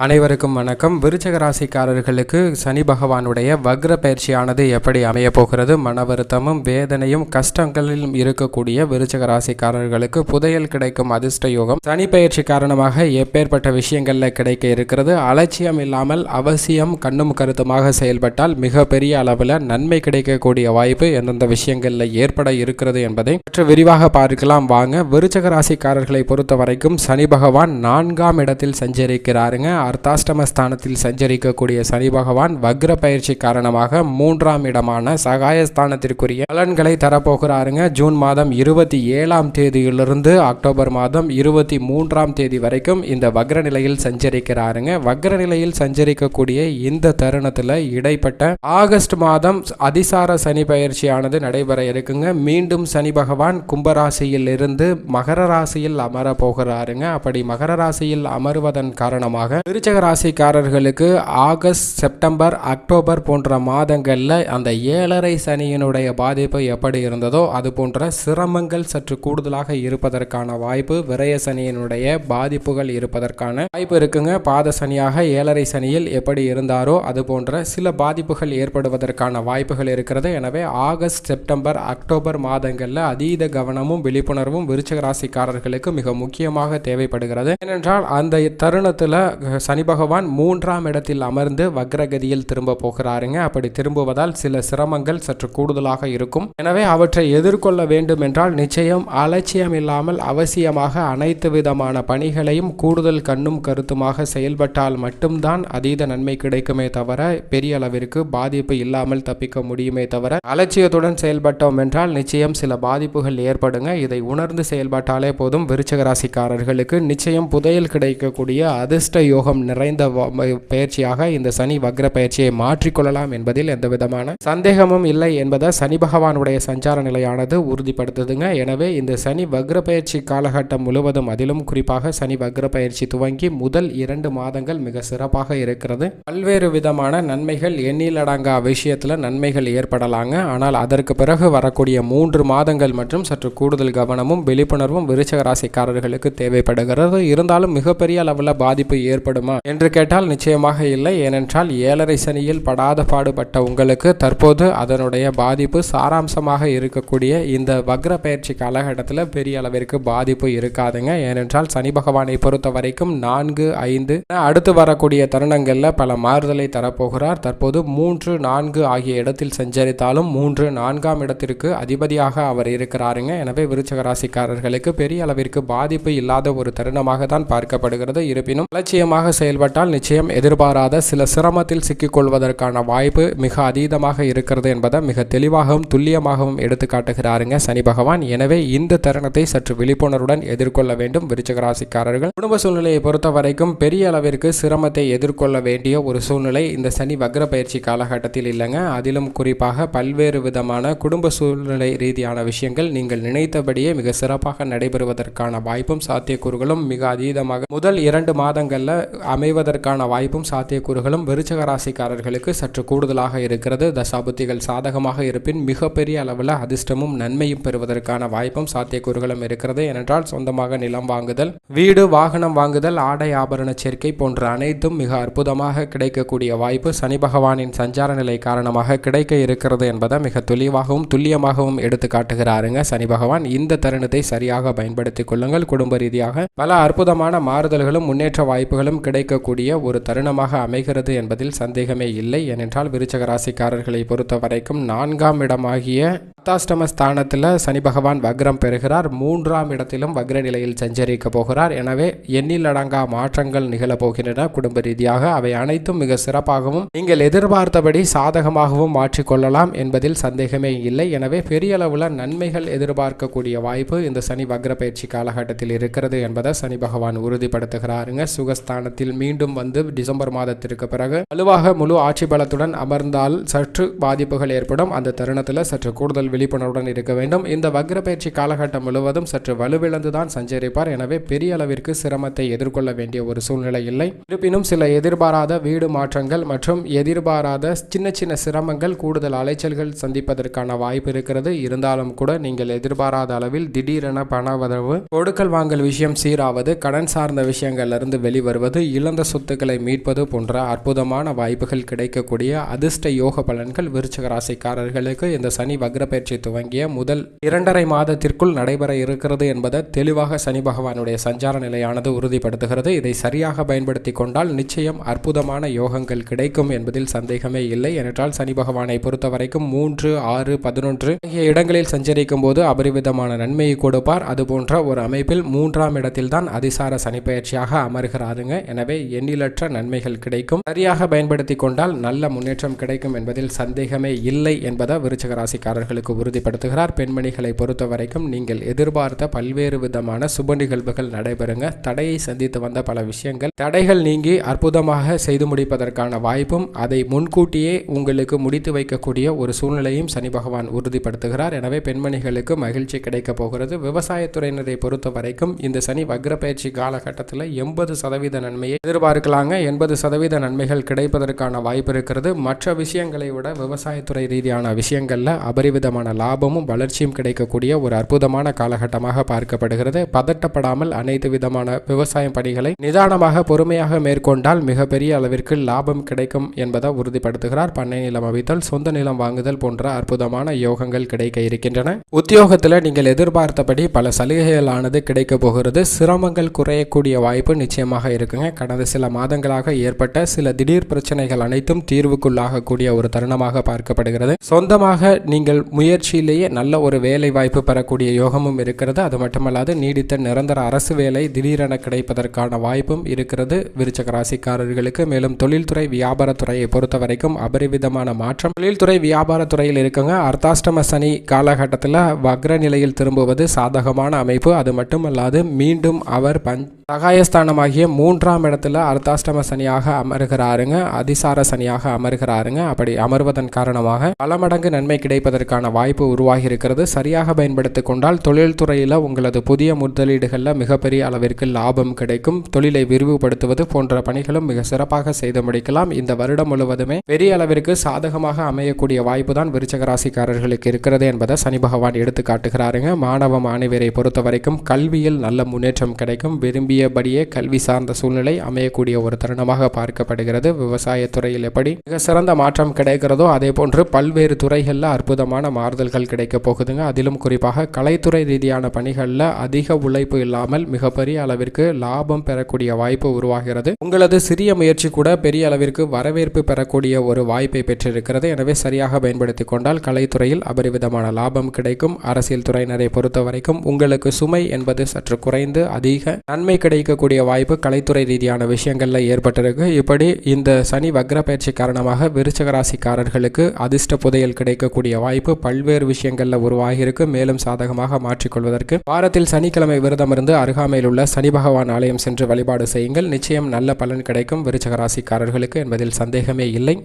அனைவருக்கும் வணக்கம். விருச்சிக ராசிக்காரர்களுக்கு சனி பகவானுடைய வக்ர பயிற்சியானது எப்படி அமைய போகிறது? மன வருத்தமும் வேதனையும் கஷ்டங்களிலும் இருக்கக்கூடிய விருச்சிக ராசிக்காரர்களுக்கு புதையல் கிடைக்கும் அதிர்ஷ்ட யோகம் சனி பயிற்சி காரணமாக எப்பேற்பட்ட விஷயங்கள்ல கிடைக்க இருக்கிறது. அலட்சியம் இல்லாமல் அவசியம் கண்ணும் கருத்துமாக செயல்பட்டால் மிக பெரிய அளவில் நன்மை கிடைக்கக்கூடிய வாய்ப்பு எந்தெந்த விஷயங்கள்ல ஏற்பட இருக்கிறது என்பதை சற்று விரிவாக பார்க்கலாம் வாங்க. விருச்சிக ராசிக்காரர்களை பொறுத்த வரைக்கும் சனி பகவான் 4ஆம் இடத்தில் சஞ்சரிக்கிறாருங்க. அர்த்தாஷ்டம ஸ்தானத்தில் சஞ்சரிக்கக்கூடிய சனி பகவான் வக்ர பயிற்சி காரணமாக 3ஆம் இடமான சகாயஸ்தானத்திற்குரிய பலன்களை தரப்போகிறாருங்க. ஜூன் மாதம் 27ஆம் தேதியிலிருந்து அக்டோபர் மாதம் 23ஆம் தேதி வரைக்கும் இந்த வக்ர நிலையில் சஞ்சரிக்கிறாருங்க. வக்ர நிலையில் சஞ்சரிக்கக்கூடிய இந்த தருணத்தில் இடைப்பட்ட ஆகஸ்ட் மாதம் அதிசார சனி பயிற்சியானது நடைபெற இருக்குங்க. மீண்டும் சனி பகவான் கும்பராசியில் இருந்து மகர ராசியில் அமர போகிறாருங்க. அப்படி மகர ராசியில் அமருவதன் காரணமாக விருச்சிக ராசிக்காரர்களுக்கு ஆகஸ்ட், செப்டம்பர், அக்டோபர் போன்ற மாதங்களில் அந்த 7.5 சனியினுடைய பாதிப்பு எப்படி இருந்ததோ அது போன்ற சிரமங்கள் சற்று கூடுதலாக இருப்பதற்கான வாய்ப்பு, விரய சனியினுடைய பாதிப்புகள் இருப்பதற்கான வாய்ப்பு இருக்குங்க. பாத சனியாக 7.5 சனியில் எப்படி இருந்தாரோ அது போன்ற சில பாதிப்புகள் ஏற்படுவதற்கான வாய்ப்புகள் இருக்கிறது. எனவே ஆகஸ்ட், செப்டம்பர், அக்டோபர் மாதங்களில் அதீத கவனமும் விழிப்புணர்வும் விருச்சிக ராசிக்காரர்களுக்கு மிக முக்கியமாக தேவைப்படுகிறது. ஏனென்றால் அந்த தருணத்தில் சனி பகவான் 3ஆம் இடத்தில் அமர்ந்து வக்ரகதியில் திரும்ப போகிறாருங்க. அப்படி திரும்புவதால் சில சிரமங்கள் சற்று கூடுதலாக இருக்கும். எனவே அவற்றை எதிர்கொள்ள வேண்டும் என்றால் நிச்சயம் அலட்சியம் இல்லாமல் அவசியமாக அனைத்து விதமான பணிகளையும் கூடுதல் கண்ணும் கருத்துமாக செயல்பட்டால் மட்டும்தான் அதீத நன்மை கிடைக்குமே தவிர பெரிய அளவிற்கு பாதிப்பு இல்லாமல் தப்பிக்க முடியுமே தவிர அலட்சியத்துடன் செயல்பட்டோம் என்றால் நிச்சயம் சில பாதிப்புகள் ஏற்படுங்க. இதை உணர்ந்து செயல்பட்டாலே போதும். விருச்சிக ராசிக்காரர்களுக்கு நிச்சயம் புதையல் கிடைக்கக்கூடிய அதிர்ஷ்ட யோகம் நிறைந்த பயிற்சியாக இந்த சனி வக்ர பயிற்சியை மாற்றிக்கொள்ளலாம் என்பதில் எந்த விதமான சந்தேகமும் இல்லை என்பதை சனி பகவானுடைய சஞ்சார நிலையானது உறுதிப்படுத்துதுங்க. எனவே இந்த சனி வக்ர பயிற்சி காலகட்டம் முழுவதும், அதிலும் குறிப்பாக சனி வக்ர பயிற்சி துவங்கி முதல் 2 மாதங்கள் மிக சிறப்பாக இருக்கிறது. பல்வேறு விதமான நன்மைகள், எண்ணிலடங்கா விஷயத்துல நன்மைகள் ஏற்படலாங்க. ஆனால் அதற்கு பிறகு வரக்கூடிய 3 மாதங்கள் மற்றும் சற்று கூடுதல் கவனமும் விழிப்புணர்வும் விருச்சிக ராசிக்காரர்களுக்கு தேவைப்படுகிறது. இருந்தாலும் மிகப்பெரிய அளவில் பாதிப்பு ஏற்படுமா என்று கேட்டால் நிச்சயமாக இல்லை. ஏனென்றால் 7.5 சனியில் படாத பாடுபட்ட உங்களுக்கு தற்போது அதனுடைய பாதிப்பு சாராம்சமாக இருக்கக்கூடிய இந்த வக்ர பயிற்சி காலகட்டத்தில் பெரிய அளவிற்கு பாதிப்பு இருக்காதுங்க. ஏனென்றால் சனி பகவானை பொறுத்த வரைக்கும் 4, 5 அடுத்து வரக்கூடிய தருணங்களில் பல மாறுதலை தரப்போகிறார். தற்போது 3, 4 ஆகிய இடத்தில் சஞ்சரித்தாலும் 3, 4ஆம் இடத்திற்கு அதிபதியாக அவர் இருக்கிறாருங்க. எனவே விருச்சிக ராசிக்காரர்களுக்கு பெரிய அளவிற்கு பாதிப்பு இல்லாத ஒரு தருணமாக தான் பார்க்கப்படுகிறது. இருப்பினும் அலட்சியமாக செயல்பட்டால் நிச்சயம் எதிர்பாராத சில சிரமத்தில் சிக்கிக்கொள்வதற்கான வாய்ப்பு மிக அதீதமாக இருக்கிறது என்பதை மிக தெளிவாகவும் துல்லியமாகவும் எடுத்து காட்டுகிறாருங்க சனி பகவான். எனவே இந்த தருணத்தை சற்று விழிப்புணர்வுடன் எதிர்கொள்ள வேண்டும் விருச்சிக ராசிக்காரர்கள். குடும்ப சூழ்நிலையை பொறுத்த வரைக்கும் பெரிய அளவிற்கு சிரமத்தை எதிர்கொள்ள வேண்டிய ஒரு சூழ்நிலை இந்த சனி வக்ர பயிற்சி காலகட்டத்தில் இல்லைங்க. அதிலும் குறிப்பாக பல்வேறு விதமான குடும்ப சூழ்நிலை ரீதியான விஷயங்கள் நீங்கள் நினைத்தபடியே மிக சிறப்பாக நடைபெறுவதற்கான வாய்ப்பும் சாத்தியக்கூறுகளும் மிக அதீதமாக முதல் 2 மாதங்களில் அமைவதற்கான வாய்ப்பும் சாத்தியக்கூறுகளும் விருச்சிக ராசிக்காரர்களுக்கு சற்று கூடுதலாக இருக்கிறது. தசாபுத்திகள் சாதகமாக இருப்பின் மிகப்பெரிய அளவில் அதிர்ஷ்டமும் நன்மையும் பெறுவதற்கான வாய்ப்பும் சாத்தியக்கூறுகளும் இருக்கிறது. ஏனென்றால் சொந்தமாக நிலம் வாங்குதல், வீடு, வாகனம் வாங்குதல், ஆடை ஆபரண சேர்க்கை போன்ற அனைத்தும் மிக அற்புதமாக கிடைக்கக்கூடிய வாய்ப்பு சனி பகவானின் சஞ்சார நிலை காரணமாக கிடைக்க இருக்கிறது என்பதை மிக தெளிவாகவும் துல்லியமாகவும் எடுத்து காட்டுகிறாருங்க சனி பகவான். இந்த தருணத்தை சரியாக பயன்படுத்திக் கொள்ளுங்கள். குடும்ப ரீதியாக பல அற்புதமான மாறுதல்களும் முன்னேற்ற வாய்ப்புகளும் கிடைக்கக்கூடிய ஒரு தருணமாக அமைகிறது என்பதில் சந்தேகமே இல்லை. ஏனென்றால் விருச்சிக ராசிக்காரர்களை பொறுத்த வரைக்கும் 4ஆம் இடமாகிய அர்த்தாஷ்டம ஸ்தானத்தில் சனி பகவான் வக்ரம் பெறுகிறார். 3ஆம் இடத்திலும் வக்ர நிலையில் சஞ்சரிக்க போகிறார். எனவே எண்ணில் அடங்கா மாற்றங்கள் நிகழப்போகின்றன. குடும்ப ரீதியாக அவை அனைத்தும் மிக சிறப்பாகவும் நீங்கள் எதிர்பார்த்தபடி சாதகமாகவும் மாற்றிக்கொள்ளலாம் என்பதில் சந்தேகமே இல்லை. எனவே பெரிய அளவில் நன்மைகள் எதிர்பார்க்கக்கூடிய வாய்ப்பு இந்த சனி வக்ர பயிற்சி காலகட்டத்தில் இருக்கிறது என்பதை சனி பகவான் உறுதிப்படுத்துகிறாருங்க. சுகஸ்தானத்தில் மீண்டும் வந்து டிசம்பர் மாதத்திற்கு பிறகு வலுவாக முழு ஆட்சி பலத்துடன் அமர்ந்தால் சற்று பாதிப்புகள் ஏற்படும். அந்த தருணத்தில் சற்று கூடுதல் நீங்கள் விழிப்புணர்வுடன் இருக்க வேண்டும். இந்த வக்ர பயிற்சி காலகட்டம் முழுவதும் சற்று வலுவிழந்துதான் சஞ்சரிப்பார். எனவே பெரிய அளவிற்கு சிரமத்தை எதிர்கொள்ள வேண்டிய ஒரு சூழ்நிலை இல்லை. இருப்பினும் சில எதிர்பாராத வீடு மாற்றங்கள் மற்றும் எதிர்பாராத சின்ன சின்ன சிரமங்கள், கூடுதல் அலைச்சல்கள் சந்திப்பதற்கான வாய்ப்பு இருக்கிறது. இருந்தாலும் கூட நீங்கள் எதிர்பாராத அளவில் திடீரென பணவரவு, கொடுக்கல் வாங்கல் விஷயம் சீராவது, கடன் சார்ந்த விஷயங்களிலிருந்து வெளிவருவது, இழந்த சொத்துக்களை மீட்பது போன்ற அற்புதமான வாய்ப்புகள் கிடைக்கக்கூடிய அதிர்ஷ்ட யோக பலன்கள் விருச்சிக ராசிக்காரர்களுக்கு இந்த சனி வக்ர பயிற்சி துவங்கிய முதல் 2.5 மாதத்திற்குள் நடைபெற இருக்கிறது என்பதை தெளிவாக சனி பகவானுடைய சஞ்சார நிலையானது உறுதிப்படுத்துகிறது. இதை சரியாக பயன்படுத்தி கொண்டால் நிச்சயம் அற்புதமான யோகங்கள் கிடைக்கும் என்பதில் சந்தேகமே இல்லை. ஏனென்றால் சனி பகவானை பொறுத்தவரைக்கும் 3, 6, 11 ஆகிய இடங்களில் சஞ்சரிக்கும் போது அபரிவிதமான நன்மையை கொடுப்பார். அதுபோன்ற ஒரு அமைப்பில் 3ஆம் இடத்தில் தான் அதிசார சனி பயிற்சியாக அமர்கிறாருங்க. எனவே எண்ணிலற்ற நன்மைகள் கிடைக்கும். சரியாக பயன்படுத்தி கொண்டால் நல்ல முன்னேற்றம் கிடைக்கும் என்பதில் சந்தேகமே இல்லை என்பதை விருச்சிக ராசிக்காரர்களுக்கு உறுதிப்படுத்துகிறார். பெண்மணிகளை பொறுத்த வரைக்கும் நீங்கள் எதிர்பார்த்த பல்வேறு விதமான சுப நிகழ்வுகள் நடைபெறுங்க. தடையை சந்தித்து வந்த பல விஷயங்கள், தடைகள் நீங்கி அற்புதமாக செய்து முடிப்பதற்கான வாய்ப்பும், அதை முன்கூட்டியே உங்களுக்கு முடித்து வைக்கக்கூடிய ஒரு சூழ்நிலையும் சனி பகவான் உறுதிப்படுத்துகிறார். எனவே பெண்மணிகளுக்கு மகிழ்ச்சி கிடைக்க போகிறது. விவசாயத்துறையினரை பொறுத்த வரைக்கும் இந்த சனி வக்ர பயிற்சி காலகட்டத்தில் 80% நன்மையை எதிர்பார்க்கலாங்க. 80% நன்மைகள் கிடைப்பதற்கான வாய்ப்பு இருக்கிறது. மற்ற விஷயங்களை விட விவசாயத்துறை ரீதியான விஷயங்கள்ல அபரிவிதமான லாபமும் வளர்ச்சியும் கிடைக்கக்கூடிய ஒரு அற்புதமான காலகட்டமாக பார்க்கப்படுகிறது. பதட்டப்படாமல் அனைத்து விதமான விவசாய பணிகளை நிதானமாக பொறுமையாக மேற்கொண்டால் மிகப்பெரிய அளவிற்கு லாபம் கிடைக்கும் என்பதை உறுதிப்படுத்துகிறார். பண்ணை நிலம் அமைத்தல், சொந்த நிலம் வாங்குதல் போன்ற அற்புதமான யோகங்கள் கிடைக்க இருக்கின்றன. உத்தியோகத்தில் நீங்கள் எதிர்பார்த்தபடி பல சலுகைகளானது கிடைக்க போகிறது. சிரமங்கள் குறையக்கூடிய வாய்ப்பு நிச்சயமாக இருக்குங்க. கடந்த சில மாதங்களாக ஏற்பட்ட சில திடீர் பிரச்சனைகள் அனைத்தும் தீர்வுக்குள்ளாகக்கூடிய ஒரு தருணமாக பார்க்கப்படுகிறது. சொந்தமாக நீங்கள் முயற்சியிலேயே நல்ல ஒரு வேலை வாய்ப்பு பெறக்கூடிய யோகமும் இருக்கிறது. அது மட்டுமல்லாது நீடித்த நிரந்தர அரசு வேலை திடீரென கிடைப்பதற்கான வாய்ப்பும் இருக்கிறது விருச்சிக ராசிக்காரர்களுக்கு. மேலும் தொழில்துறை வியாபாரத்துறையை பொறுத்த வரைக்கும் அபரிவிதமான மாற்றம். தொழில்துறை வியாபாரத்துறையில் இருக்குங்க. அர்த்தாஷ்டம சனி காலகட்டத்தில் வக்ர நிலையில் திரும்புவது சாதகமான அமைப்பு. அது மட்டுமல்லாது மீண்டும் அவர் சகாயஸ்தானமாகிய 3ஆம் இடத்துல அர்த்தாஷ்டம சனியாக அமர்கிறாருங்க. அதிசார சனியாக அமர்கிறாருங்க. அப்படி அமர்வதன் காரணமாக பல மடங்கு நன்மை கிடைப்பதற்கான வாய்ப்பு உருவாகி இருக்கிறது. சரியாக பயன்படுத்திக் கொண்டால் தொழில்துறையில் உங்களது புதிய முதலீடுகளில் மிகப்பெரிய அளவிற்கு லாபம் கிடைக்கும். தொழிலை விரிவுபடுத்துவது போன்ற பணிகளும் மிக சிறப்பாக செய்து முடிக்கலாம். இந்த வருடம் முழுவதுமே பெரிய அளவிற்கு சாதகமாக அமையக்கூடிய வாய்ப்பு தான் விருச்சிக ராசிக்காரர்களுக்கு இருக்கிறது என்பதை சனி பகவான் எடுத்து காட்டுகிறாருங்க. மாணவ மாணவியரை பொறுத்த வரைக்கும் கல்வியில் நல்ல முன்னேற்றம் கிடைக்கும். விரும்பியபடியே கல்வி சார்ந்த சூழ்நிலை அமையக்கூடிய ஒரு தருணமாக பார்க்கப்படுகிறது. விவசாயத்துறையில் எப்படி மிக சிறந்த மாற்றம் கிடைக்கிறதோ அதே போன்று பல்வேறு துறைகளில் அற்புதமான மாறுதல்கள் கிடைக்க போகுதுங்க. அதிலும் குறிப்பாக கலைத்துறை ரீதியான பணிகளில் அதிக உழைப்பு இல்லாமல் மிகப்பெரிய அளவிற்கு லாபம் பெறக்கூடிய வாய்ப்பு உருவாகிறது. உங்களது சிறிய முயற்சி கூட பெரிய அளவிற்கு வரவேற்பு பெறக்கூடிய ஒரு வாய்ப்பை பெற்றிருக்கிறது. எனவே சரியாக பயன்படுத்தி கொண்டால் கலைத்துறையில் அபரிவிதமான லாபம் கிடைக்கும். அரசியல் துறையினரை பொறுத்த வரைக்கும் உங்களுக்கு சுமை என்பது சற்று குறைந்து அதிக நன்மை கிடைக்கக்கூடிய வாய்ப்பு கலைத்துறை ரீதியான விஷயங்கள்ல ஏற்பட்டிருக்கு. இப்படி இந்த சனி வக்ர பயிற்சி காரணமாக விருச்சிக ராசிக்காரர்களுக்கு அதிர்ஷ்ட புதையல் கிடைக்கக்கூடிய வாய்ப்பு பல்வேறு விஷயங்கள்ல உருவாகியிருக்கு. மேலும் சாதகமாக மாற்றிக்கொள்வதற்கு வாரத்தில் சனிக்கிழமை விரதம் இருந்து அருகாமையில் உள்ள சனி பகவான் ஆலயம் சென்று வழிபாடு செய்யுங்கள். நிச்சயம் நல்ல பலன் கிடைக்கும் விருச்சிக ராசிக்காரர்களுக்கு என்பதில் சந்தேகமே இல்லை.